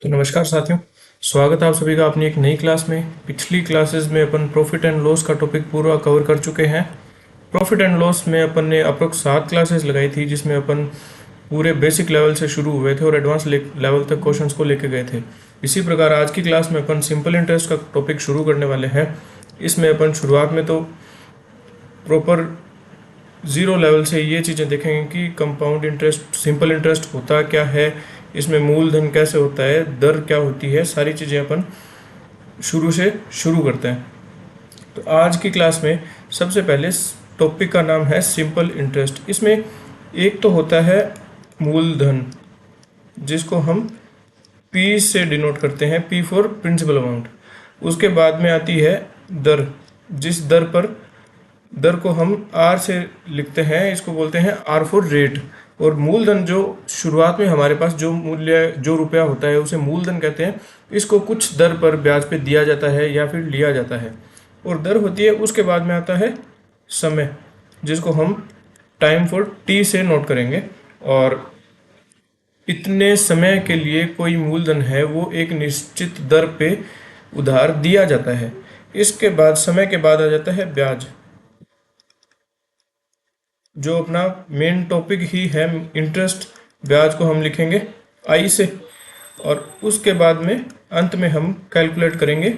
तो नमस्कार साथियों, स्वागत है आप सभी का अपनी एक नई क्लास में। पिछली क्लासेस में अपन प्रॉफिट एंड लॉस का टॉपिक पूरा कवर कर चुके हैं। प्रॉफिट एंड लॉस में अपन ने अप्रोक्स 7 क्लासेस लगाई थी, जिसमें अपन पूरे बेसिक लेवल से शुरू हुए थे और एडवांस लेवल तक क्वेश्चंस को लेके गए थे। इसी प्रकार आज की क्लास में अपन सिंपल इंटरेस्ट का टॉपिक शुरू करने वाले हैं। इसमें अपन शुरुआत में तो प्रॉपर ज़ीरो लेवल से ये चीज़ें देखेंगे कि कंपाउंड इंटरेस्ट, सिंपल इंटरेस्ट होता क्या है, इसमें मूलधन कैसे होता है, दर क्या होती है, सारी चीज़ें अपन शुरू से शुरू करते हैं। तो आज की क्लास में सबसे पहले टॉपिक का नाम है सिंपल इंटरेस्ट। इसमें एक तो होता है मूलधन, जिसको हम P से डिनोट करते हैं, P फॉर प्रिंसिपल अमाउंट। उसके बाद में आती है दर, जिस दर को हम R से लिखते हैं, इसको बोलते हैं R फॉर रेट। और मूलधन जो शुरुआत में हमारे पास जो रुपया होता है उसे मूलधन कहते हैं। इसको कुछ दर पर ब्याज पे दिया जाता है या फिर लिया जाता है। और दर होती है, उसके बाद में आता है समय, जिसको हम टाइम फॉर T से नोट करेंगे। और इतने समय के लिए कोई मूलधन है वो एक निश्चित दर पे उधार दिया जाता है। इसके बाद समय के बाद आ जाता है ब्याज, जो अपना मेन टॉपिक ही है इंटरेस्ट। ब्याज को हम लिखेंगे I से, और उसके बाद में अंत में हम कैलकुलेट करेंगे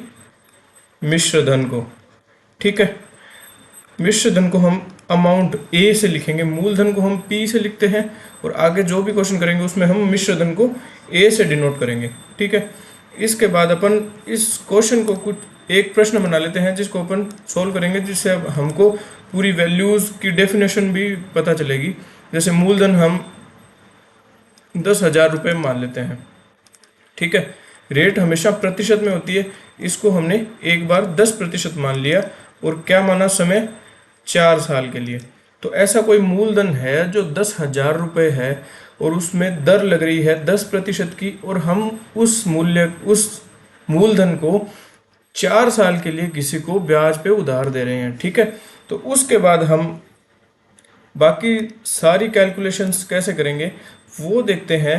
मिश्र धन को। ठीक है, मिश्र धन को हम अमाउंट A से लिखेंगे, मूलधन को हम P से लिखते हैं, और आगे जो भी क्वेश्चन करेंगे उसमें हम मिश्र धन को A से डिनोट करेंगे। ठीक है, इसके बाद अपन इस क्वेश्चन को कुछ एक प्रश्न बना लेते हैं, जिसको अपन सोल्व करेंगे, जिससे अब हमको पूरी वैल्यूज़ की डेफिनेशन भी पता चलेगी। जैसे मूलधन हम 10,000 रुपये मान लेते हैं। ठीक है, रेट हमेशा प्रतिशत में होती है, इसको हमने एक बार 10% मान लिया, और क्या माना, समय 4 साल के लिए। तो ऐसा कोई मूलधन है जो 10,000 रुपये है और उसमें दर लग रही है 10% की, और हम उस मूलधन को 4 साल के लिए किसी को ब्याज पे उधार दे रहे हैं। ठीक है, तो उसके बाद हम बाकी सारी कैलकुलेशंस कैसे करेंगे वो देखते हैं।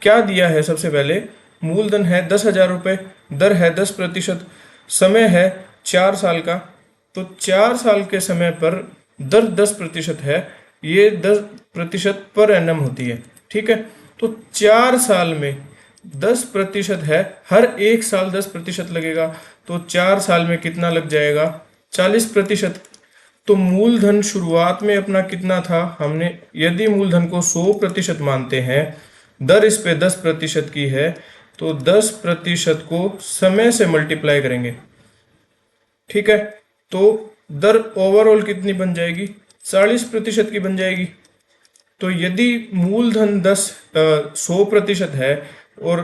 क्या दिया है, सबसे पहले मूलधन है 10,000 रुपये, दर है 10%, समय है 4 साल का। तो 4 साल के समय पर दर 10% है, ये 10% पर एनम होती है। ठीक है, तो 4 साल में 10% है, हर एक साल 10% लगेगा, तो 4 साल में कितना लग जाएगा, 40%। तो मूलधन शुरुआत में अपना कितना था, हमने यदि मूलधन को 100% मानते हैं, दर इस पे 10% की है, तो 10% को समय से मल्टीप्लाई करेंगे। ठीक है, तो दर ओवरऑल कितनी बन जाएगी, 40% की बन जाएगी। तो यदि मूलधन 100% है और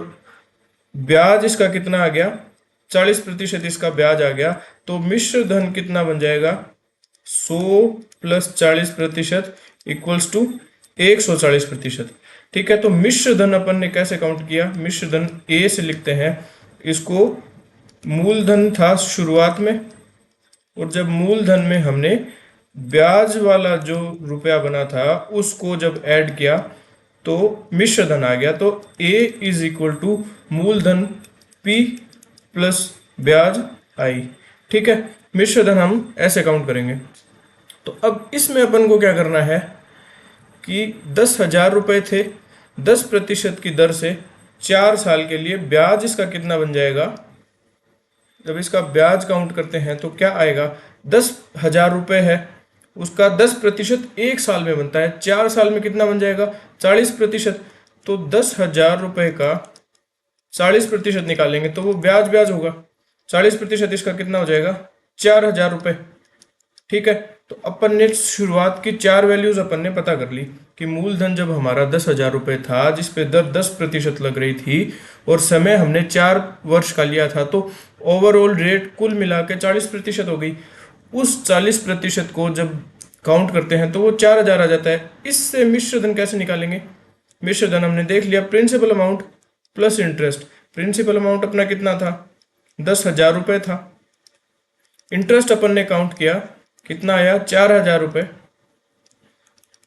ब्याज इसका कितना आ गया, 40% इसका ब्याज आ गया, तो मिश्र धन कितना बन जाएगा, 100 + 40% इक्वल्स टू 140%। ठीक है, तो मिश्र धन अपन ने कैसे काउंट किया, मिश्र धन A से लिखते हैं। इसको मूलधन था शुरुआत में, और जब मूलधन में हमने ब्याज वाला जो रुपया बना था उसको जब ऐड किया तो मिश्र धन आ गया। तो A = मूलधन P + ब्याज I। ठीक है, मिश्र धन हम ऐसे काउंट करेंगे। तो अब इसमें अपन को क्या करना है कि 10,000 रुपये थे, 10% की दर से 4 साल के लिए, ब्याज इसका कितना बन जाएगा, जब इसका ब्याज काउंट करते हैं तो क्या आएगा, 10,000 रुपये है, उसका 10% एक साल में बनता है, 4 साल में कितना बन जाएगा, 40%। तो 10,000 रुपये का 40% निकालेंगे तो वो ब्याज होगा, 40% इसका कितना हो जाएगा, 4,000 रुपये। ठीक है, तो अपन ने शुरुआत की 4 वैल्यूज अपन ने पता कर ली कि मूलधन जब हमारा 10,000 रुपये था, जिसपे दर 10% लग रही थी, और समय हमने 4 वर्ष का लिया था, तो ओवरऑल रेट कुल मिला के 40% हो गई। उस 40% को जब काउंट करते हैं तो वो 4,000 आ जाता है। इससे मिश्र धन कैसे निकालेंगे, मिश्र धन हमने देख लिया, principal amount plus interest. Principal amount अपना कितना था, 10,000 रुपये था, इंटरेस्ट अपन ने काउंट किया, कितना आया, 4,000 रुपये।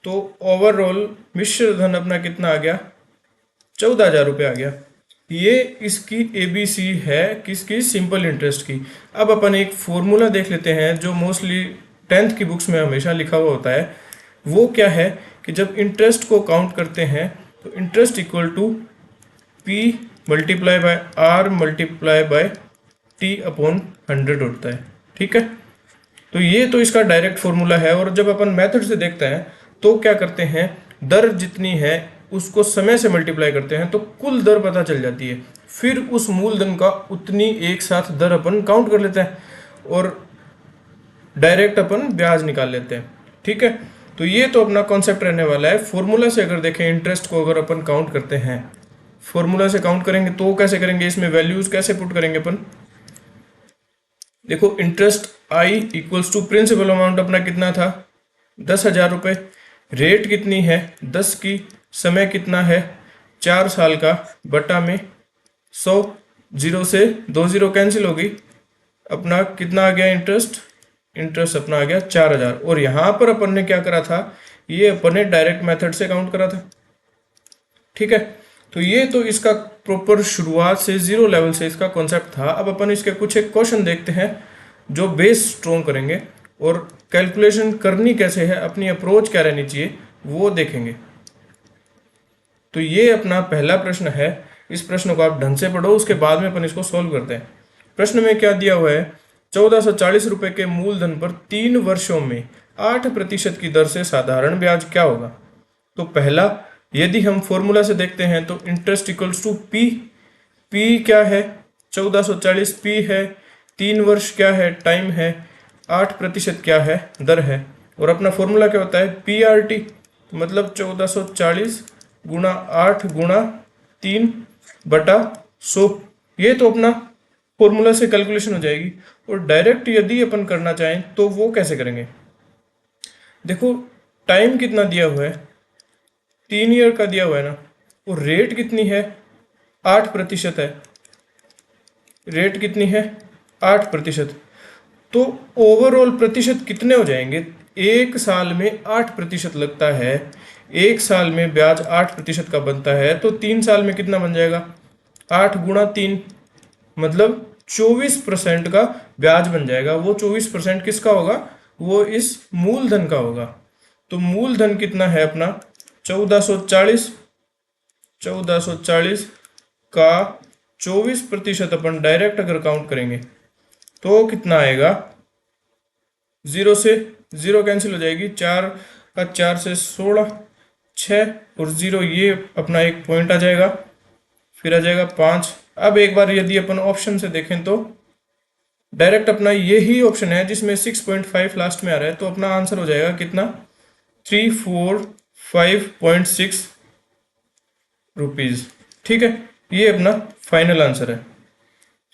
तो ओवरऑल मिश्र धन अपना कितना आ गया, 14,000 रुपये आ गया। ये इसकी ABC है किसकी, सिंपल इंटरेस्ट की। अब अपन एक फॉर्मूला देख लेते हैं जो मोस्टली 10th की बुक्स में हमेशा लिखा हुआ होता है। वो क्या है कि जब इंटरेस्ट को काउंट करते हैं तो interest equal to P multiply by R multiply by T upon 100 होता है। ठीक है, तो ये तो इसका डायरेक्ट फॉर्मूला है। और जब अपन मेथड से देखते हैं तो क्या करते हैं, दर जितनी है उसको समय से मल्टीप्लाई करते हैं तो कुल दर पता चल जाती है। फिर उस मूलधन का उतनी एक साथ दर अपन काउंट कर लेते हैं और डायरेक्ट अपन ब्याज निकाल लेते हैं। ठीक है, तो ये तो अपना कॉन्सेप्ट रहने वाला है। फॉर्मूला से अगर देखें इंटरेस्ट को अगर अपन काउंट करते हैं, फॉर्मूला से काउंट करेंगे तो कैसे करेंगे, इसमें वैल्यूज कैसे पुट करेंगे अपन। देखो interest I equals to principal amount अपना कितना था 10,000 रुपये, रेट कितनी है 10 की, समय कितना है 4 साल का, बटा में 100, जीरो से 2 जीरो कैंसिल होगी, अपना कितना आ गया इंटरेस्ट, इंटरेस्ट अपना आ गया 4,000। और यहाँ पर अपन ने क्या करा था, ये अपन ने डायरेक्ट मेथड से काउंट करा था। ठीक है, तो ये तो इसका प्रॉपर शुरुआत से जीरो लेवल से इसका कॉन्सेप्ट था। अब अपन इसके कुछ एक क्वेश्चन देखते हैं जो बेस स्ट्रॉन्ग करेंगे और कैलकुलेशन करनी कैसे है, अपनी अप्रोच क्या रहनी चाहिए वो देखेंगे। तो ये अपना पहला प्रश्न है, इस प्रश्न को आप ढंग से पढ़ो, उसके बाद में अपन इसको सोल्व करते हैं। प्रश्न में क्या दिया हुआ है, 1440 रुपए के मूलधन पर 3 वर्षों में 8% की दर से साधारण ब्याज क्या होगा। तो पहला, यदि हम फॉर्मूला से देखते हैं तो इंटरेस्ट इक्वल्स टू पी क्या है 1440 पी है, 3 वर्ष क्या है टाइम है, 8% क्या है दर है। और अपना फॉर्मूला क्या होता है PRT, मतलब 1440 गुणा 8 गुणा 3 बटा 100। ये तो अपना फॉर्मूला से कैलकुलेशन हो जाएगी। और डायरेक्ट यदि अपन करना चाहें तो वो कैसे करेंगे, देखो टाइम कितना दिया हुआ है 3 ईयर का दिया हुआ है ना, और रेट कितनी है 8% है, रेट कितनी है 8%। तो ओवरऑल प्रतिशत कितने हो जाएंगे, एक साल में 8% लगता है, एक साल में ब्याज 8% का बनता है, तो 3 साल में कितना बन जाएगा 8 गुणा 3 मतलब 24% का ब्याज बन जाएगा। वो 24% किसका होगा, वो इस मूलधन का होगा। तो मूलधन कितना है अपना 1440 का 24% अपन डायरेक्ट अगर काउंट करेंगे तो कितना आएगा, जीरो से जीरो कैंसिल हो जाएगी, 4 का 4 से 16, 6 और जीरो, ये अपना एक पॉइंट आ जाएगा, फिर आ जाएगा 5। अब एक बार यदि अपन ऑप्शन से देखें तो डायरेक्ट अपना यही ऑप्शन है जिसमें 6.5 लास्ट में आ रहा है, तो अपना आंसर हो जाएगा कितना 345.6 रुपीज। ठीक है, ये अपना फाइनल आंसर है।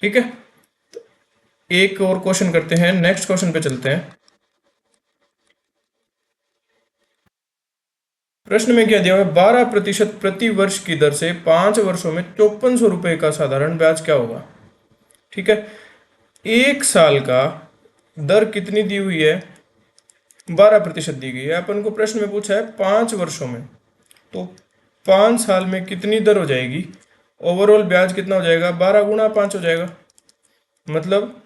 ठीक है, एक और क्वेश्चन करते हैं, नेक्स्ट क्वेश्चन पे चलते हैं। प्रश्न में क्या दिया हुआ है, 12% प्रति वर्ष की दर से 5 वर्षों में 5400 रुपए का साधारण ब्याज क्या होगा। ठीक है, एक साल का दर कितनी दी हुई है 12% दी गई है। अपन को प्रश्न में पूछा है 5 वर्षों में, तो 5 साल में कितनी दर हो जाएगी, ओवरऑल ब्याज कितना हो जाएगा 12 गुणा 5 हो जाएगा, मतलब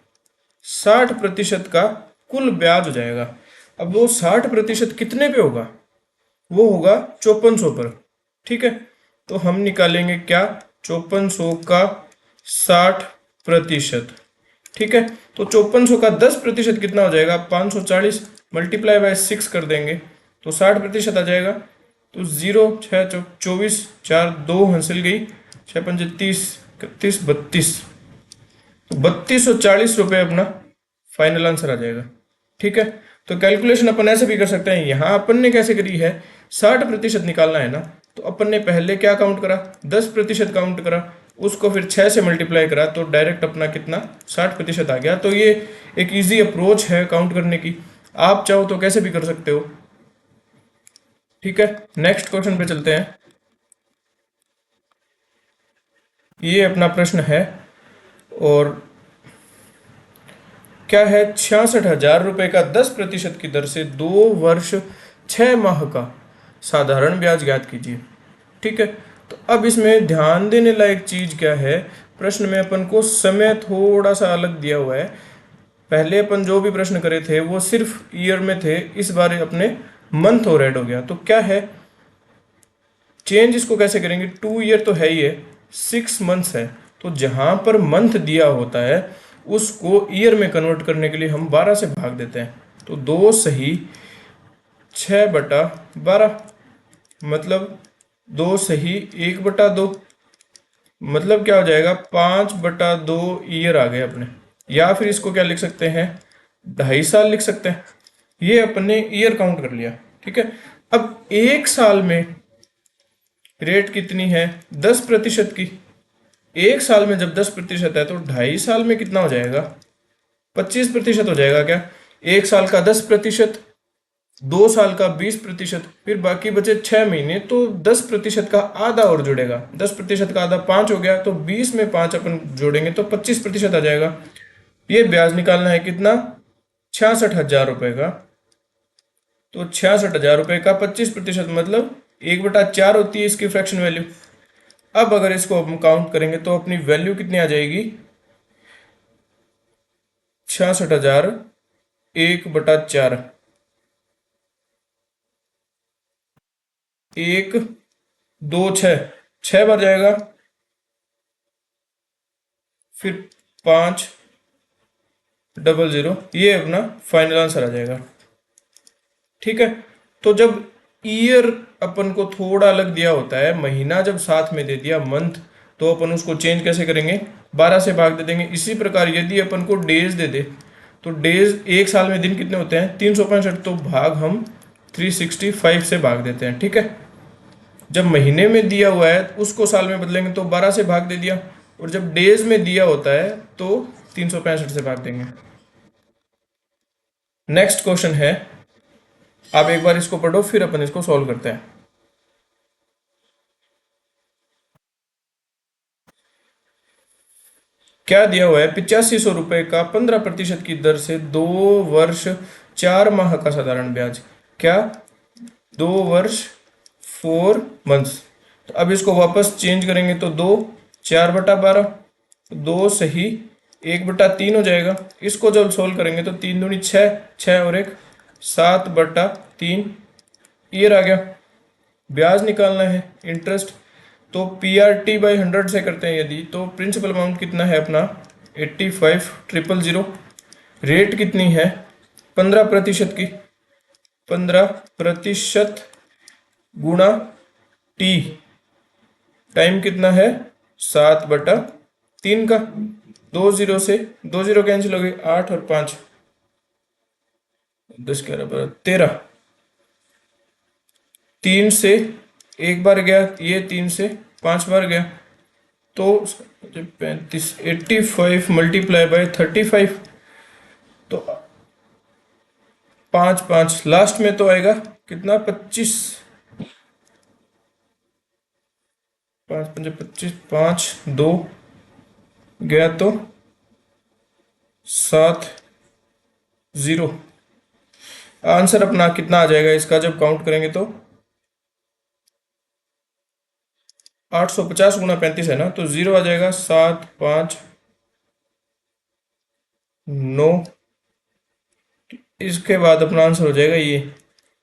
60% का कुल ब्याज हो जाएगा। अब वो 60% कितने पे होगा, वो होगा 5400 पर। ठीक है, तो हम निकालेंगे क्या 5400 का 60%। ठीक है, तो 5400 का 10% कितना हो जाएगा 540, मल्टीप्लाई बाय 6 कर देंगे तो 60% आ जाएगा। तो 0 6 24 4 2 हासिल गई, 6 5 30 31 32, तो 3240 रुपये अपना फाइनल आंसर आ जाएगा। ठीक है, तो कैलकुलेशन अपन ऐसे भी कर सकते हैं। यहाँ अपन ने कैसे करी है, 60% निकालना है ना, तो अपन ने पहले क्या काउंट करा 10% काउंट करा, उसको फिर 6 से मल्टीप्लाई करा, तो डायरेक्ट अपना कितना 60% आ गया। तो ये एक इजी अप्रोच है काउंट करने की, आप चाहो तो कैसे भी कर सकते हो। ठीक है, नेक्स्ट क्वेश्चन पे चलते हैं। ये अपना प्रश्न है और क्या है, 66,000 रुपये का 10% की दर से 2 वर्ष 6 माह का साधारण ब्याज ज्ञात कीजिए। ठीक है, तो अब इसमें ध्यान देने लायक चीज क्या है, प्रश्न में अपन को समय थोड़ा सा अलग दिया हुआ है। पहले अपन जो भी प्रश्न करे थे वो सिर्फ ईयर में थे, इस बार अपने मंथ और ऐड हो गया। तो क्या है चेंज, इसको कैसे करेंगे, 2 ईयर तो है ही है, 6 मंथ्स है, तो जहां पर मंथ दिया होता है उसको ईयर में कन्वर्ट करने के लिए हम 12 से भाग देते हैं। तो 2 सही 6/12, मतलब 2 सही 1/2, मतलब क्या हो जाएगा 5/2 ईयर आ गए अपने। या फिर इसको क्या लिख सकते हैं, 2.5 साल लिख सकते हैं। ये अपने ईयर काउंट कर लिया, ठीक है। अब एक साल में रेट कितनी है, 10% की। एक साल में जब 10% है तो 2.5 साल में कितना हो जाएगा, 25% हो जाएगा क्या। एक साल का 10%, 2 साल का 20%, फिर बाकी बचे 6 महीने, तो 10% का आधा और जुड़ेगा। 10% का आधा 5 हो गया, तो 20 में 5 अपन जोड़ेंगे तो 25% आ जाएगा। ये ब्याज निकालना है कितना, 66,000 रुपए का। तो 66,000 रुपए का 25% मतलब 1/4 होती है इसकी फ्रैक्शन वैल्यू। अब अगर इसको हम काउंट करेंगे तो अपनी वैल्यू कितनी आ जाएगी, 66,000 1/4, 1 2 6 बार जाएगा, फिर 500, ये अपना फाइनल आंसर आ जाएगा, ठीक है। तो जब ईयर अपन को थोड़ा अलग दिया होता है, महीना जब साथ में दे दिया मंथ, तो अपन उसको चेंज कैसे करेंगे, 12 से भाग दे देंगे। इसी प्रकार यदि अपन को डेज दे दे, तो डेज एक साल में दिन कितने होते हैं, 365, तो भाग हम 365 से भाग देते हैं, ठीक है। जब महीने में दिया हुआ है उसको साल में बदलेंगे तो 12 से भाग दे दिया, और जब डेज में दिया होता है तो 365 से भाग देंगे। नेक्स्ट क्वेश्चन है, आप एक बार इसको पढ़ो फिर अपन इसको सॉल्व करते हैं। क्या दिया हुआ है, 8500 रुपए का 15% की दर से 2 वर्ष 4 माह का साधारण ब्याज। क्या, 2 वर्ष 4 मंथ्स। तो अब इसको वापस चेंज करेंगे तो 2 4/12, 2 सही 1/3 हो जाएगा। इसको जब सोल्व करेंगे तो 3 दूनी 6, 6 और 1 7/3 ईयर आ गया। ब्याज निकालना है, इंटरेस्ट, तो PRT/100 से करते हैं यदि, तो प्रिंसिपल अमाउंट कितना है अपना 85,000। रेट कितनी है 15% की, 15% गुणा टी, टाइम कितना है 7/3 का। 2 0 से 2 0 कैंसिल हो गए, 8 और 5 10 11 12 13, 3 से 1 बार गया, ये 3 से 5 बार गया, तो 35, 85 मल्टीप्लाई बाय 35, तो 5 5 लास्ट में तो आएगा कितना 25, 5 5 25, 5 2 गया तो 7 0। आंसर अपना कितना आ जाएगा इसका जब काउंट करेंगे तो 850 गुणा 35 है ना, तो 0 आ जाएगा, 7 5 9, इसके बाद अपना आंसर हो जाएगा ये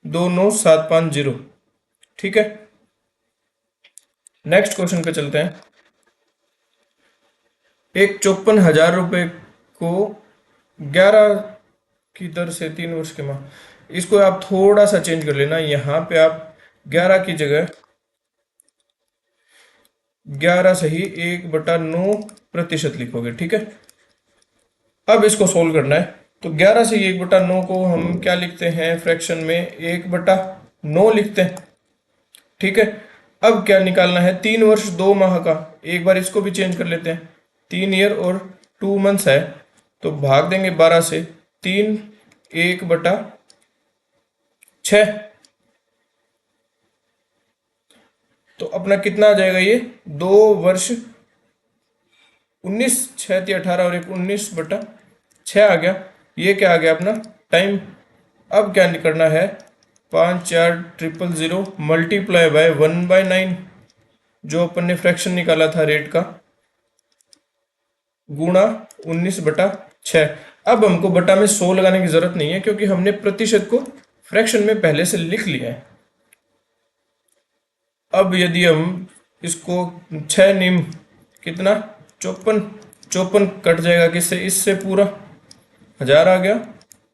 29750, ठीक है। नेक्स्ट क्वेश्चन पे चलते हैं। एक 54,000 रुपए को 11 की दर से 3 वर्ष के माह, इसको आप थोड़ा सा चेंज कर लेना, यहाँ पे आप 11 की जगह 11 सही 1/9% लिखोगे, ठीक है। अब इसको सोल्व करना है, तो 11 सही 1/9 को हम क्या लिखते हैं फ्रैक्शन में 1/9 लिखते हैं, ठीक है। अब क्या निकालना है, 3 वर्ष 2 माह का, एक बार इसको भी चेंज कर लेते हैं, 3 ईयर और 2 मंथ्स है, तो भाग देंगे 12 से, 3 1/6, तो अपना कितना आ जाएगा ये 2 वर्ष 19, 6 × 3 = 18 और 19/6 आ गया। ये क्या आ गया अपना टाइम। अब क्या करना है, 5 4 0 0 मल्टीप्लाई बाय 1/9, जो अपन ने फ्रैक्शन निकाला था रेट का, गुणा 19/6। अब हमको बटा में 100 लगाने की जरूरत नहीं है क्योंकि हमने प्रतिशत को फ्रैक्शन में पहले से लिख लिया है। अब यदि हम इसको 6 निम कितना 54, 54 कट जाएगा किससे, इससे पूरा 1000 आ गया,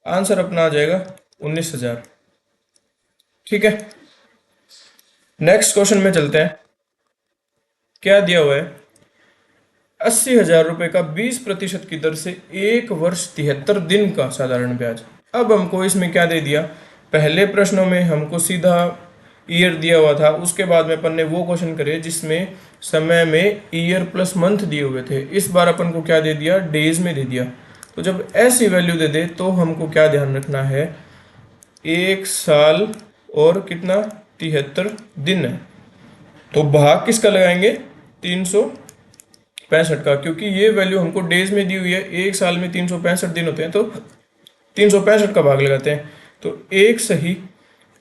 आंसर अपना आ जाएगा 19,000। ठीक है, नेक्स्ट क्वेश्चन में चलते हैं। क्या दिया हुआ है, 80,000 रुपए का 20% की दर से 1 वर्ष 73 दिन का साधारण ब्याज। अब हमको इसमें क्या दे दिया, पहले प्रश्नों में हमको सीधा ईयर दिया हुआ था, उसके बाद में अपन ने वो क्वेश्चन करे जिसमें समय में ईयर प्लस मंथ दिए हुए थे। इस बार अपन को क्या दे दिया, डेज में दे दिया। तो जब ऐसी वैल्यू दे दे तो हमको क्या ध्यान रखना है, 1 साल और कितना 73 दिन है, तो भाग किसका लगाएंगे, 365 का, क्योंकि ये वैल्यू हमको डेज में दी हुई है। 1 साल में 365 दिन होते हैं, तो 365 का भाग लगाते हैं। तो 1 सही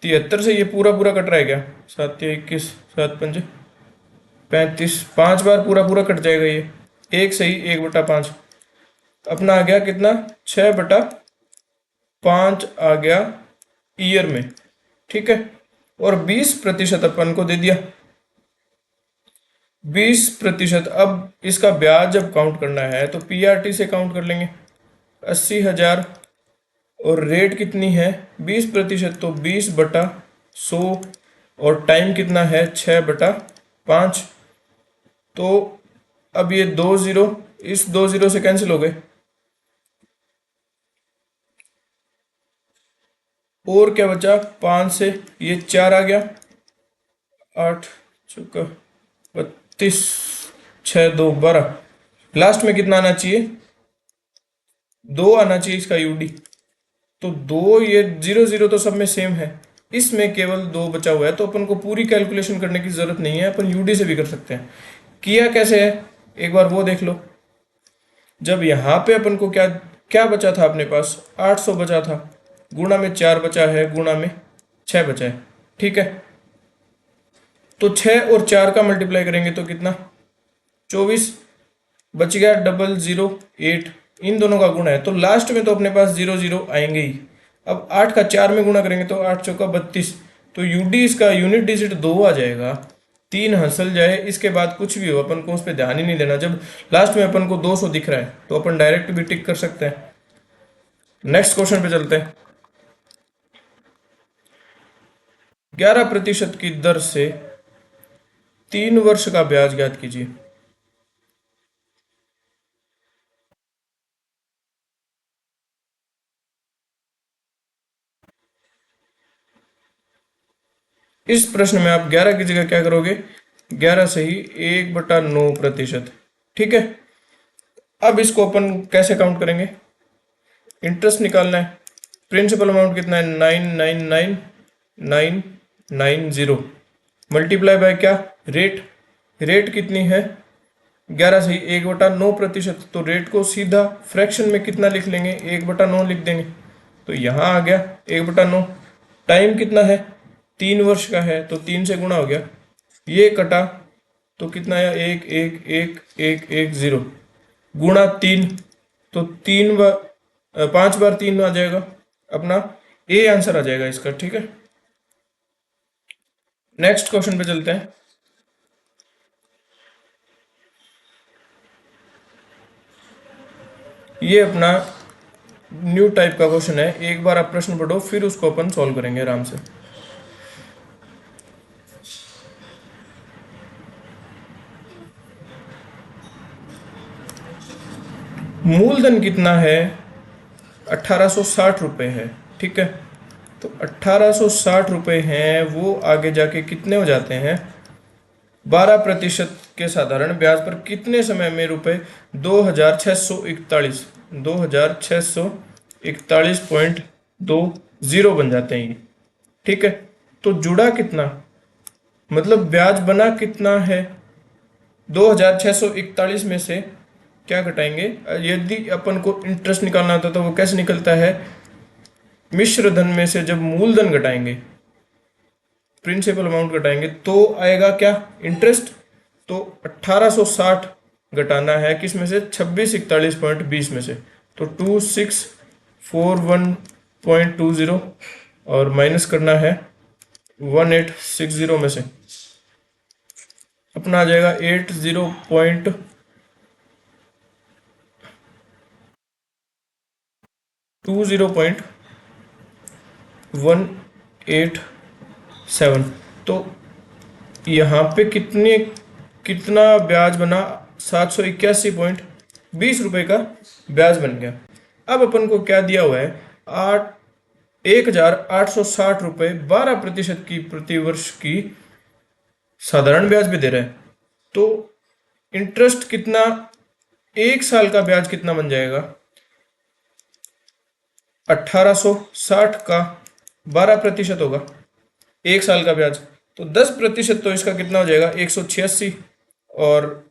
73 से ये पूरा पूरा कट रहा है क्या, 7 या 21, 7 पंजे 35, 5 बार पूरा पूरा कट जाएगा ये। 1 सही 1/5 अपना आ गया कितना, 6/5 आ गया ईयर में। ठीक है, और 20% अपन को दे दिया, 20%। अब इसका ब्याज जब काउंट करना है तो पीआरटी से काउंट कर लेंगे। 80,000 और रेट कितनी है 20%, तो 20/100 और टाइम कितना है 6/5। तो अब ये 2 जीरो इस 2 जीरो से कैंसिल हो गए, और क्या बचा, 5 से ये 4 आ गया, 8 चौका 32, 6 2 12, लास्ट में कितना आना चाहिए, 2 आना चाहिए इसका यूडी। तो 2, ये 0 0 तो सब में सेम है, इसमें केवल 2 बचा हुआ है, तो अपन को पूरी कैलकुलेशन करने की जरूरत नहीं है, अपन यूडी से भी कर सकते हैं। किया कैसे है एक बार वो देख लो। जब यहाँ पे अपन को क्या क्या बचा था, अपने पास 800 बचा था, गुणा में 4 बचा है, गुणा में 6 बचा है। ठीक है, तो 6 और 4 का मल्टीप्लाई करेंगे तो कितना, 24 बच गया, 008, इन दोनों का गुणा है, तो लास्ट में तो अपने पास 0 0 आएंगे ही। अब 8 का 4 में गुणा करेंगे तो 8 चौका 32, तो यूडी इसका यूनिट डिजिट 2 आ जाएगा। 3 हंसल जाए, इसके बाद कुछ भी हो अपन को उस पर ध्यान ही नहीं देना। जब लास्ट में अपन को 200 दिख रहा है तो अपन डायरेक्ट भी टिक कर सकते हैं। नेक्स्ट क्वेश्चन पे चलते हैं। 11% की दर से 3 वर्ष का ब्याज ज्ञात कीजिए। इस प्रश्न में आप 11 की जगह क्या करोगे, 11 सही 1/9%। ठीक है, अब इसको अपन कैसे काउंट करेंगे, इंटरेस्ट निकालना है। प्रिंसिपल अमाउंट कितना है, 999990, मल्टीप्लाई बाय क्या, रेट। रेट कितनी है 11 सही 1/9%, तो रेट को सीधा फ्रैक्शन में कितना लिख लेंगे, 1/9 लिख देंगे। तो यहाँ आ गया 1/9। टाइम कितना है, 3 वर्ष का है, तो 3 से गुणा हो गया, ये कटा तो कितना आया, 1 गुणा 3, तो 5 बार 3 आ जाएगा, अपना ए आंसर आ जाएगा इसका। ठीक है, नेक्स्ट क्वेश्चन पे चलते हैं। ये अपना न्यू टाइप का क्वेश्चन है, एक बार आप प्रश्न पढ़ो फिर उसको अपन सॉल्व करेंगे आराम से। मूलधन कितना है, 1860 रुपये है। ठीक है, तो 1860 रुपये हैं, वो आगे जाके कितने हो जाते हैं, 12% के साधारण ब्याज पर कितने समय में रुपए 2641 बन जाते हैं ये। ठीक है, तो जुड़ा कितना, मतलब ब्याज बना कितना है, 2641 में से क्या घटाएंगे। यदि अपन को इंटरेस्ट निकालना होता तो वो कैसे निकलता है, मिश्र धन में से जब मूलधन घटाएंगे, प्रिंसिपल अमाउंट घटाएंगे, तो आएगा क्या, इंटरेस्ट। तो 1860 घटाना है किस में से, 2641.20 में से। तो 2641.20 और माइनस करना है 1860 में से, अपना आ जाएगा 80.20.187। तो यहाँ पे कितना ब्याज बना, 781.20 रुपये का ब्याज बन गया। अब अपन को क्या दिया हुआ है, 1860 रुपये 12% की प्रति वर्ष की साधारण ब्याज भी दे रहा है। तो इंटरेस्ट कितना, एक साल का ब्याज कितना बन जाएगा, 1860 का 12% होगा एक साल का ब्याज, तो 10%, तो इसका कितना हो जाएगा 186, और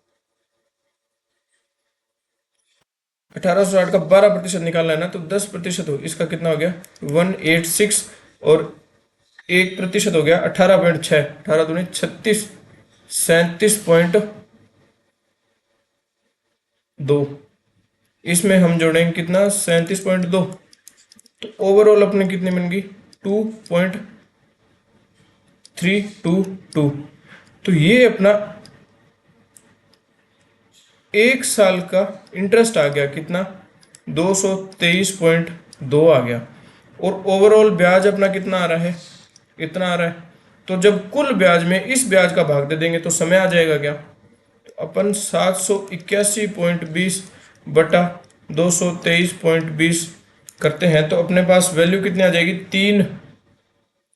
1860 का 12% निकालना है ना, तो 10% हो, इसका कितना हो गया 186, और 1% हो गया 18.6, 18 दूनी 36, 37.2, इसमें हम जोड़ेंगे कितना 37.2, तो ओवरऑल अपने कितनी बन गई 2.322। तो ये अपना एक साल का इंटरेस्ट आ गया कितना 223.2 आ गया, और ओवरऑल ब्याज अपना कितना आ रहा है, इतना आ रहा है। तो जब कुल ब्याज में इस ब्याज का भाग दे देंगे तो समय आ जाएगा क्या, तो अपन 781.20 बटा 223.20 करते हैं, तो अपने पास वैल्यू कितनी आ जाएगी,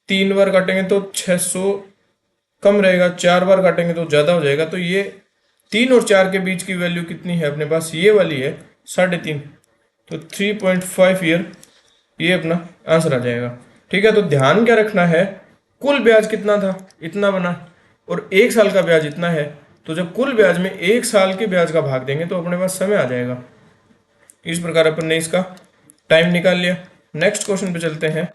तीन बार काटेंगे तो 600 कम रहेगा, 4 बार काटेंगे तो ज़्यादा हो जाएगा। तो ये 3 और 4 के बीच की वैल्यू कितनी है अपने पास, ये वाली है 3.5, तो 3.5 ईयर, ये अपना आंसर आ जाएगा। ठीक है, तो ध्यान क्या रखना है, कुल ब्याज कितना था, इतना बना, और एक साल का ब्याज इतना है, तो जब कुल ब्याज में एक साल के ब्याज का भाग देंगे तो अपने पास समय आ जाएगा। इस प्रकार अपन ने इसका टाइम निकाल लिया। नेक्स्ट क्वेश्चन पे चलते हैं।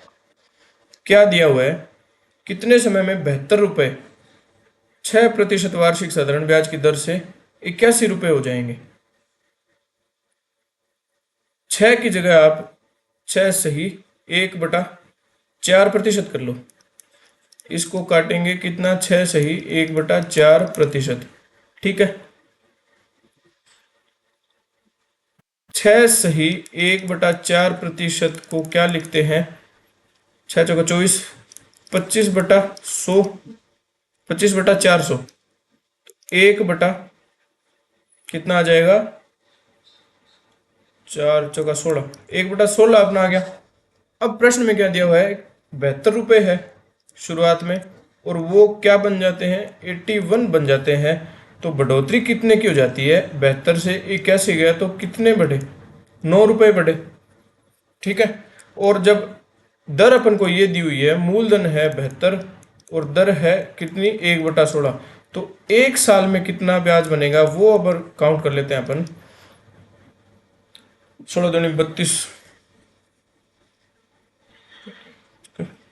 क्या दिया हुआ है, कितने समय में 72 रुपये 6% वार्षिक साधारण ब्याज की दर से 81 रुपये हो जाएंगे। 6 की जगह आप 6 सही 1/4% कर लो, इसको काटेंगे कितना 6 सही 1/4%। ठीक है, 6 सही 1/4% को क्या लिखते हैं, 6×4 = 24, 25/100, 25/400, 1 कितना आ जाएगा 4×4 = 1/16 अपना आ गया। अब प्रश्न में क्या दिया हुआ है, 72 रुपये है शुरुआत में, और वो क्या बन जाते हैं 81 बन जाते हैं। तो बढ़ोतरी कितने की हो जाती है, 72 से 81 गया तो कितने बढ़े, 9 रुपये बढ़े। ठीक है, और जब दर अपन को ये दी हुई है, मूलधन है 72 और दर है कितनी 1/16, तो एक साल में कितना ब्याज बनेगा वो अब काउंट कर लेते हैं अपन। 16 दूनी 32,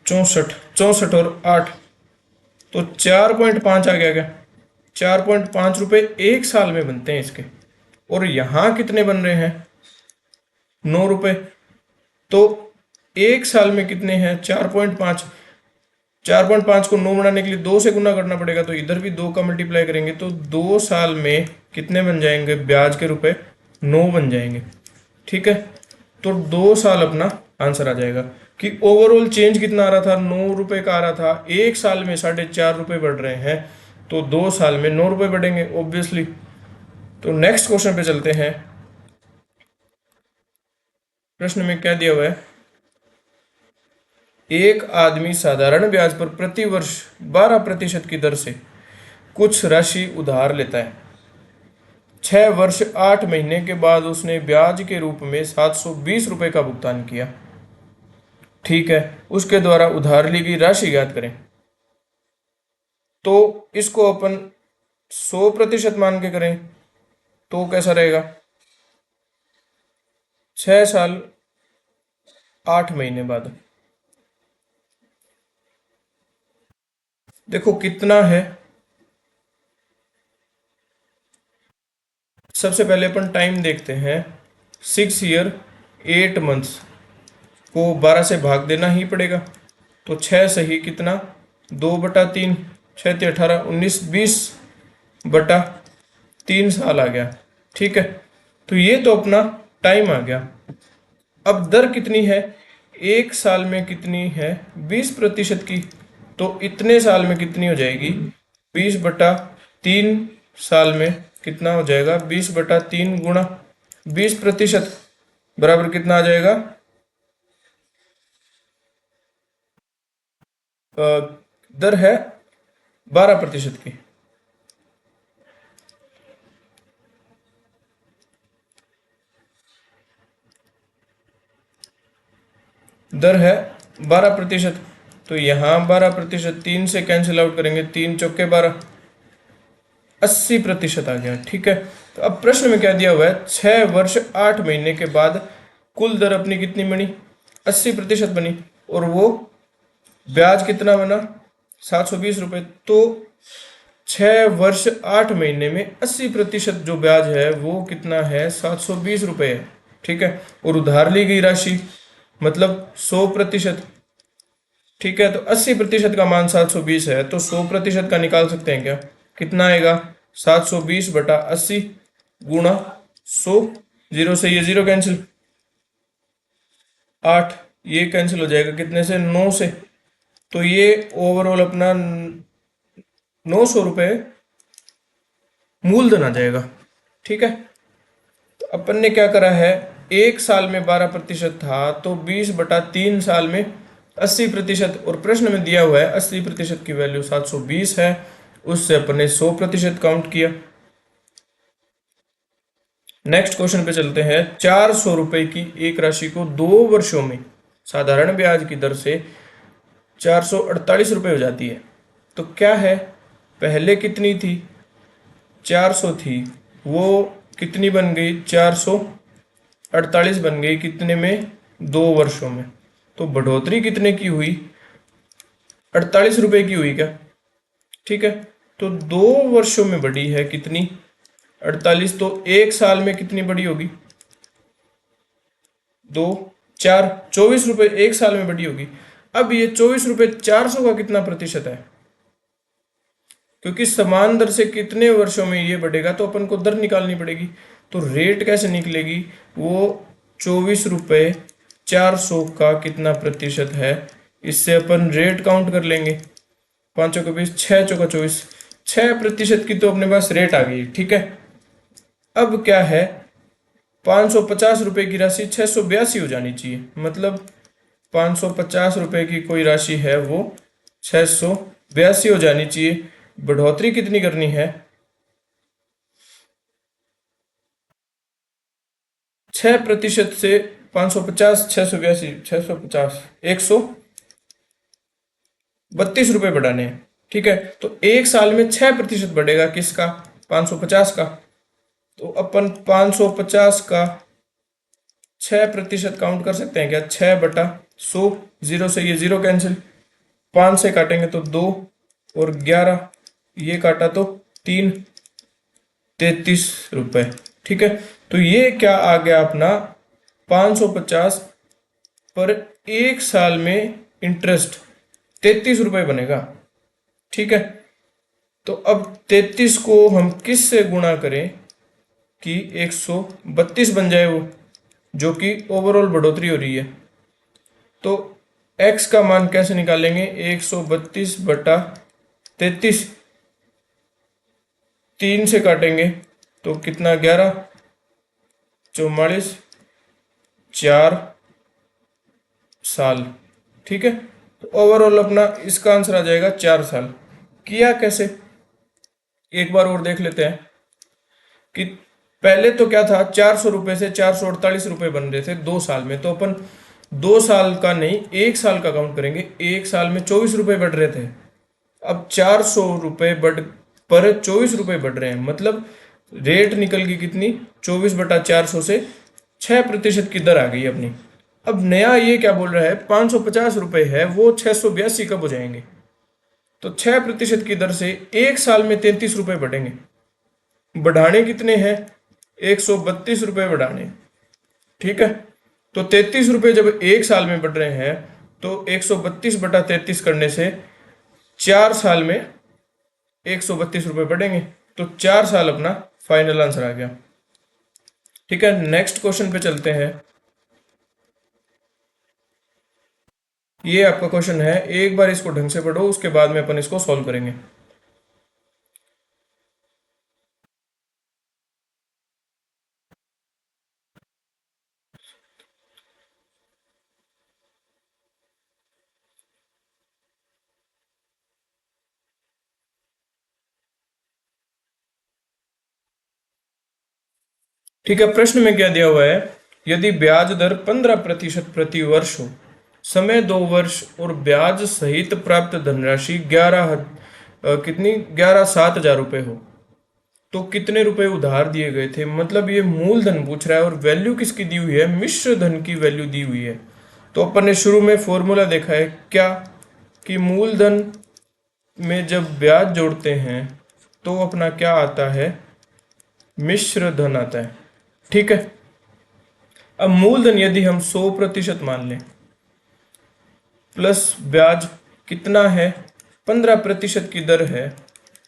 64, 64 और 8, तो 4.5 आ गया क्या, 4.5 रुपये एक साल में बनते हैं इसके, और यहां कितने बन रहे हैं 9 रुपये। तो एक साल में कितने हैं 4.5, 4.5 को 9 बनाने के लिए 2 से गुना करना पड़ेगा, तो इधर भी 2 का मल्टीप्लाई करेंगे तो 2 साल में कितने बन जाएंगे ब्याज के रुपए, 9 बन जाएंगे। ठीक है, तो 2 साल अपना आंसर आ जाएगा कि ओवरऑल चेंज कितना आ रहा था, 9 रुपये का आ रहा था, एक साल में 4.5 रुपये बढ़ रहे हैं, तो 2 साल में 9 रुपये बढ़ेंगे ऑब्वियसली। तो नेक्स्ट क्वेश्चन पे चलते हैं। प्रश्न में क्या दिया हुआ है, एक आदमी साधारण ब्याज पर प्रति वर्ष 12% की दर से कुछ राशि उधार लेता है। 6 वर्ष 8 महीने के बाद उसने ब्याज के रूप में 720 रुपये का भुगतान किया। ठीक है, उसके द्वारा उधार ली गई राशि ज्ञात करें। तो इसको अपन 100% मान के करें तो कैसा रहेगा, 6 साल 8 महीने बाद, देखो कितना है सबसे पहले अपन टाइम देखते हैं। 6 ईयर 8 मंथ्स को 12 से भाग देना ही पड़ेगा। तो 6 सही कितना, 2/3, 6×3 = 18, 19/3 साल आ गया। ठीक है, तो ये तो अपना टाइम आ गया। अब दर कितनी है, 1 साल में कितनी है, 20% की। तो इतने साल में कितनी हो जाएगी, 20/3 साल में कितना हो जाएगा, 20/3 गुणा 20% बराबर कितना आ जाएगा, दर है 12% की। दर है 12%। तो यहाँ 12%, 3 से कैंसिल आउट करेंगे, 3×4 = 12, 80% आ गया। ठीक है, तो अब प्रश्न में क्या दिया हुआ है, 6 वर्ष 8 महीने के बाद कुल दर अपनी कितनी बनी, 80% बनी, और वो ब्याज कितना बना, 720 रुपये। तो 6 वर्ष 8 महीने में 80% जो ब्याज है वो कितना है, 720 रुपये है। ठीक है, और उधार ली गई राशि मतलब 100%। ठीक है, तो 80% का मान 720 है, तो 100% का निकाल सकते हैं क्या, कितना आएगा, 720/80 गुणा 100, 0 से ये 0 कैंसिल, 8 ये कैंसिल हो जाएगा कितने से, 9 से। तो ये ओवरऑल अपना 900 रुपये मूलधन आ जाएगा। ठीक है, तो अपन ने क्या करा है, 1 साल में 12% था, तो 20/3 साल में 80%, और प्रश्न में दिया हुआ है 80% की वैल्यू 720 है, उससे अपन ने 100% काउंट किया। नेक्स्ट क्वेश्चन पे चलते हैं। 400 रुपए की एक राशि को 2 वर्षों में साधारण ब्याज की दर से 448 रुपये हो जाती है। तो क्या है, पहले कितनी थी, 400 थी, वो कितनी बन गई, 448 बन गई, कितने में, 2 वर्षों में। तो बढ़ोतरी कितने की हुई, 48 रुपये की हुई क्या। ठीक है, तो 2 वर्षों में बढ़ी है कितनी, 48। तो 1 साल में कितनी बढ़ी होगी, 2 4 24 रुपये 1 साल में बढ़ी होगी। अब ये 24 रुपये 400 का कितना प्रतिशत है, क्योंकि समान दर से कितने वर्षों में ये बढ़ेगा, तो अपन को दर निकालनी पड़ेगी। तो रेट कैसे निकलेगी, वो 24 रुपये 400 का कितना प्रतिशत है, इससे अपन रेट काउंट कर लेंगे। 5 के 20, 6 चौका 24, 6% की तो अपने पास रेट आ गई। ठीक है, अब क्या है, 550 रुपये की राशि 682 हो जानी चाहिए, मतलब 550 रुपये की कोई राशि है वो 682 हो जानी चाहिए। बढ़ोतरी कितनी करनी है, 6% से 550, 682, 650, 132 रुपये बढ़ाने हैं। ठीक है, तो 1 साल में 6% बढ़ेगा, किसका, 550 का। तो अपन 550 का 6% काउंट कर सकते हैं क्या, 6/100, 0 से ये 0 कैंसिल, 5 से काटेंगे तो 2, और 11 ये काटा तो 3, 33 रुपये। ठीक है, तो ये क्या आ गया अपना, 550 पर 1 साल में इंटरेस्ट 33 रुपये बनेगा। ठीक है, तो अब 33 को हम किस से गुणा करें कि 132 बन जाए वो, जो कि ओवरऑल बढ़ोतरी हो रही है। तो x का मान कैसे निकालेंगे, 132/33, 3 से काटेंगे तो कितना, 11, 44, 4 साल। ठीक है, तो ओवरऑल अपना इसका आंसर आ जाएगा 4 साल। किया कैसे, एक बार और देख लेते हैं कि पहले तो क्या था, 400 रुपये से 448 रुपये बन रहे थे 2 साल में। तो अपन 2 साल का नहीं, 1 साल का काउंट करेंगे। 1 साल में 24 रुपये बढ़ रहे थे, अब 400 रुपये बढ़ पर 24 रुपये बढ़ रहे हैं, मतलब रेट निकल गई कितनी, 24/400 से 6% की दर आ गई अपनी। अब नया ये क्या बोल रहा है, 550 रुपये है वो 682 कब हो जाएंगे, तो 6% की दर से 1 साल में 33 रुपये बढ़ेंगे। बढ़ाने कितने हैं, 132 रुपये बढ़ाने। ठीक है, तो 33 रुपये जब एक साल में बढ़ रहे हैं तो 132/33 करने से 4 साल में 132 रुपये बढ़ेंगे। तो 4 साल अपना फाइनल आंसर आ गया। ठीक है, नेक्स्ट क्वेश्चन पे चलते हैं। ये आपका क्वेश्चन है, एक बार इसको ढंग से पढ़ो, उसके बाद में अपन इसको सॉल्व करेंगे। ठीक है, प्रश्न में क्या दिया हुआ है, यदि ब्याज दर 15% प्रति वर्ष हो, समय 2 वर्ष और ब्याज सहित प्राप्त धनराशि 11,07,000 रुपये हो, तो कितने रुपए उधार दिए गए थे। मतलब ये मूलधन पूछ रहा है और वैल्यू किसकी दी हुई है, मिश्र धन की वैल्यू दी हुई है। तो अपन ने शुरू में फॉर्मूला देखा है क्या, कि मूलधन में जब ब्याज जोड़ते हैं तो अपना क्या आता है, मिश्र धन आता है। ठीक है, अब मूलधन यदि हम 100% मान लें प्लस ब्याज कितना है, 15% की दर है,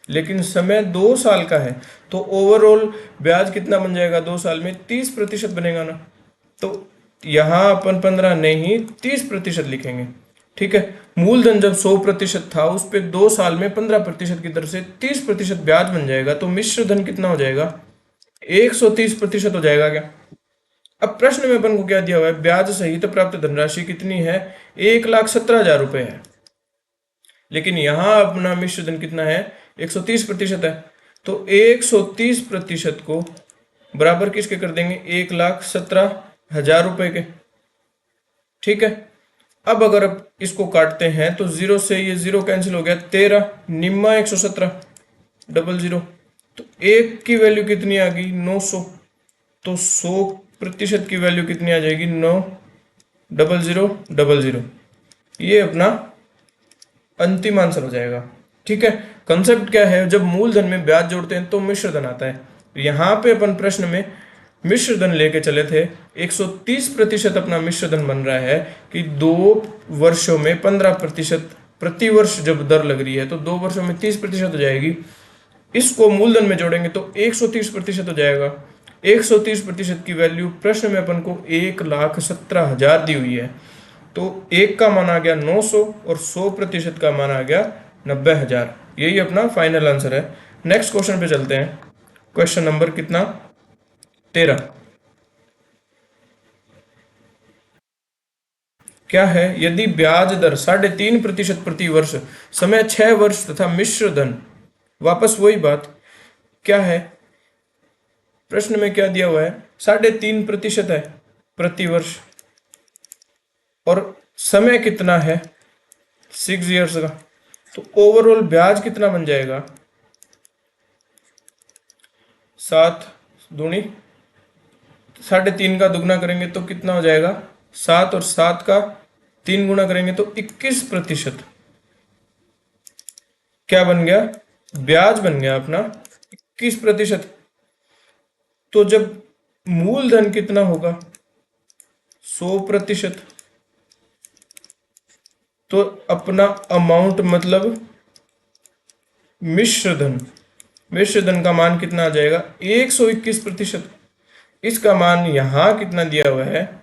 लेकिन समय 2 साल का है, तो ओवरऑल ब्याज कितना बन जाएगा 2 साल में, 30% बनेगा ना। तो यहां अपन 15 नहीं 30% लिखेंगे। ठीक है, मूलधन जब 100% था उस पे 2 साल में 15% की दर से 30% ब्याज बन जाएगा, तो मिश्र धन कितना हो जाएगा, 130% हो जाएगा क्या। अब प्रश्न में अपन को क्या दिया हुआ है, ब्याज सहित प्राप्त धनराशि कितनी है, 1,17,000 रुपये है, लेकिन यहां अपना मिश्र धन कितना है, 130% है। तो 130% को बराबर किसके कर देंगे, 1,17,000 रुपये के। ठीक है, अब अगर अब इसको काटते हैं तो 0 से ये 0 कैंसिल हो गया, 13 निम्मा 117 डबल 0, तो 1 की वैल्यू कितनी आ गई, 900। तो 100% की वैल्यू कितनी आ जाएगी, 9,000,000। ये अपना अंतिम आंसर हो जाएगा। ठीक है, कंसेप्ट क्या है, जब मूलधन में ब्याज जोड़ते हैं तो मिश्र धन आता है। यहाँ पे अपन प्रश्न में मिश्र धन लेके चले थे, 130% अपना मिश्र धन बन रहा है कि 2 वर्षों में 15% प्रति वर्ष जब दर लग रही है तो 2 वर्षों में 30% हो जाएगी। इसको मूलधन में जोड़ेंगे तो 130% हो जाएगा। 130% की वैल्यू प्रश्न में अपन को 1,17,000 दी हुई है, तो 1 का मान आ गया 900 और 100% का मान आ गया 90,000। यही अपना फाइनल आंसर है। नेक्स्ट क्वेश्चन पे चलते हैं, क्वेश्चन नंबर कितना, 13। क्या है, यदि ब्याज दर 3.5% प्रति वर्ष, समय 6 वर्ष तथा मिश्र धन, वापस वही बात, क्या है प्रश्न में क्या दिया हुआ है, 3.5% है प्रति वर्ष और समय कितना है, 6 ईयर्स का। तो ओवरऑल ब्याज कितना बन जाएगा, 7 दूनी 3.5 का दुगना करेंगे तो कितना हो जाएगा, 7 और 7 का 3 गुना करेंगे तो 21%। क्या बन गया, ब्याज बन गया अपना 21%। तो जब मूलधन कितना होगा, 100%, तो अपना अमाउंट मतलब मिश्र धन का मान कितना आ जाएगा, 121%। इसका मान यहां कितना दिया हुआ है,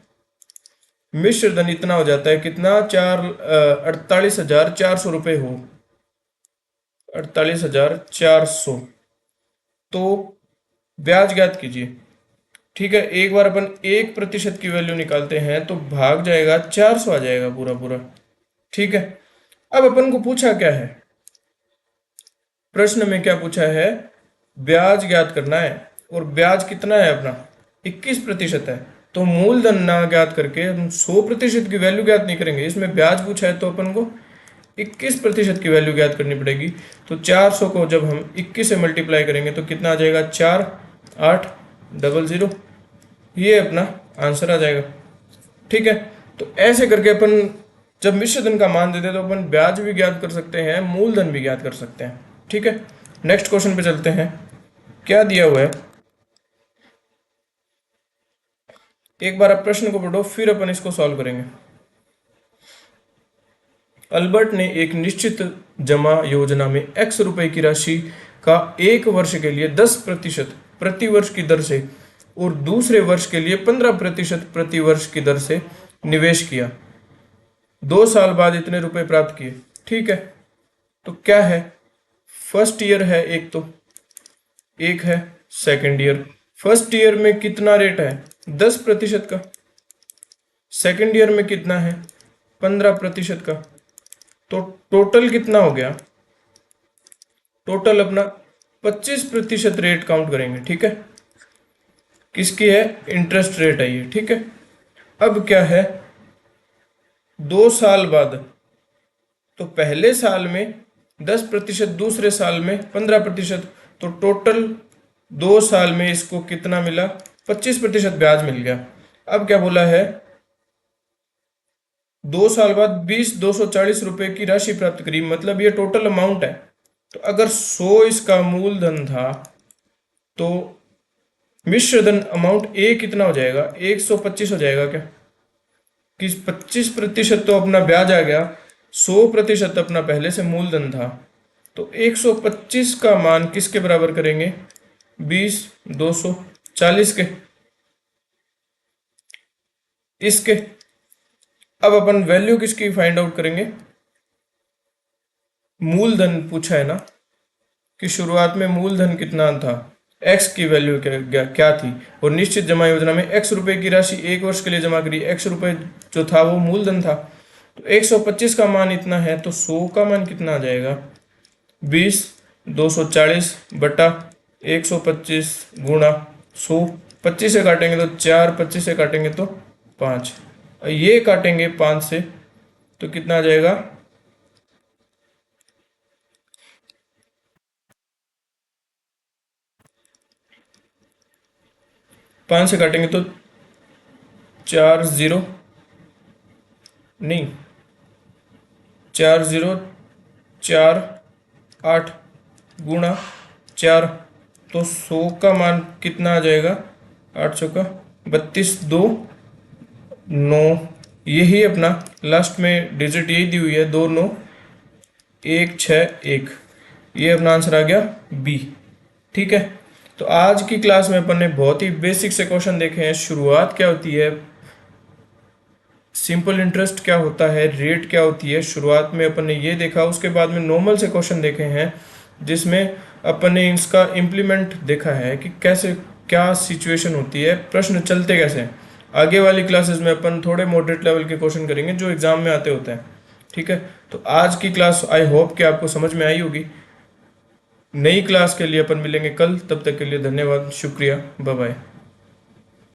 मिश्र धन इतना हो जाता है कितना, 48,400 रुपये हो, 48,400। तो ब्याज ज्ञात कीजिए। ठीक है, एक बार अपन 1% की वैल्यू निकालते हैं तो भाग जाएगा 400 आ जाएगा पूरा पूरा। ठीक है, अब अपन को पूछा क्या है, प्रश्न में क्या पूछा है, ब्याज ज्ञात करना है और ब्याज कितना है अपना 21% है। तो मूलधन ना ज्ञात करके हम 100% की वैल्यू ज्ञात नहीं करेंगे, इसमें ब्याज पूछा है तो अपन को 21% की वैल्यू ज्ञात करनी पड़ेगी। तो 400 को जब हम 21 से मल्टीप्लाई करेंगे तो कितना आ जाएगा, 4,800। ये अपना आंसर आ जाएगा। ठीक है, तो ऐसे करके अपन जब मिश्र धन का मान देते हैं तो अपन ब्याज भी ज्ञात कर सकते हैं, मूलधन भी ज्ञात कर सकते हैं। ठीक है, नेक्स्ट क्वेश्चन पे चलते हैं, क्या दिया हुआ है, एक बार आप प्रश्न को पढ़ो, फिर अपन इसको सॉल्व करेंगे। अल्बर्ट ने एक निश्चित जमा योजना में x रुपए की राशि का 1 वर्ष के लिए 10% प्रति वर्ष की दर से और दूसरे वर्ष के लिए 15% प्रति वर्ष की दर से निवेश किया। 2 साल बाद इतने रुपए प्राप्त किए। ठीक है, तो क्या है, फर्स्ट ईयर है एक, तो एक है सेकेंड ईयर। फर्स्ट ईयर में कितना रेट है, 10% का। सेकेंड ईयर में कितना है, 15% का। तो टोटल कितना हो गया, टोटल अपना 25% रेट काउंट करेंगे। ठीक है, किसकी है, इंटरेस्ट रेट है ये। ठीक है, अब क्या है, 2 साल बाद, तो पहले साल में 10%, दूसरे साल में 15%, तो टोटल 2 साल में इसको कितना मिला, 25% ब्याज मिल गया। अब क्या बोला है, 2 साल बाद 240 रुपए की राशि प्राप्त करी, मतलब ये टोटल अमाउंट है। तो अगर 100 इसका मूलधन था, तो मिश्र धन अमाउंट ए कितना हो जाएगा, 125 हो जाएगा क्या, कि 25% तो अपना ब्याज आ गया, 100% अपना पहले से मूलधन था। तो 125 का मान किसके बराबर करेंगे, 240 के, इसके। अब अपन वैल्यू किसकी फाइंड आउट करेंगे, मूलधन पूछा है ना, कि शुरुआत में मूलधन कितना था, x की वैल्यू क्या थी, और निश्चित जमा योजना में x रुपए की राशि 1 वर्ष के लिए जमा करी, x रुपए जो था वो मूलधन था। तो 125 का मान इतना है, तो 100 का मान कितना आ जाएगा, 240 बटा 125 गुणा 100। 25 से काटेंगे तो 4, 25 से काटेंगे तो 5, ये काटेंगे 5 से तो कितना आ जाएगा, 5 से काटेंगे तो 4 0 नहीं, 4 0 4 8 गुणा 4, तो 100 का मान कितना आ जाएगा, 800 का 32 2 9, यही अपना लास्ट में डिजिट यही दी हुई है, 2 9 1 6 1, ये अपना आंसर आ गया बी। ठीक है, तो आज की क्लास में अपन ने बहुत ही बेसिक से क्वेश्चन देखे हैं। शुरुआत क्या होती है, सिंपल इंटरेस्ट क्या होता है, रेट क्या होती है, शुरुआत में अपन ने ये देखा। उसके बाद में नॉर्मल से क्वेश्चन देखे हैं, जिसमें अपन ने इसका इम्प्लीमेंट देखा है कि कैसे क्या सिचुएशन होती है, प्रश्न चलते कैसे हैं। आगे वाली क्लासेस में अपन थोड़े मॉडरेट लेवल के क्वेश्चन करेंगे जो एग्जाम में आते होते हैं। ठीक है, तो आज की क्लास आई होप कि आपको समझ में आई होगी। नई क्लास के लिए अपन मिलेंगे कल, तब तक के लिए धन्यवाद, शुक्रिया, बाय बाय।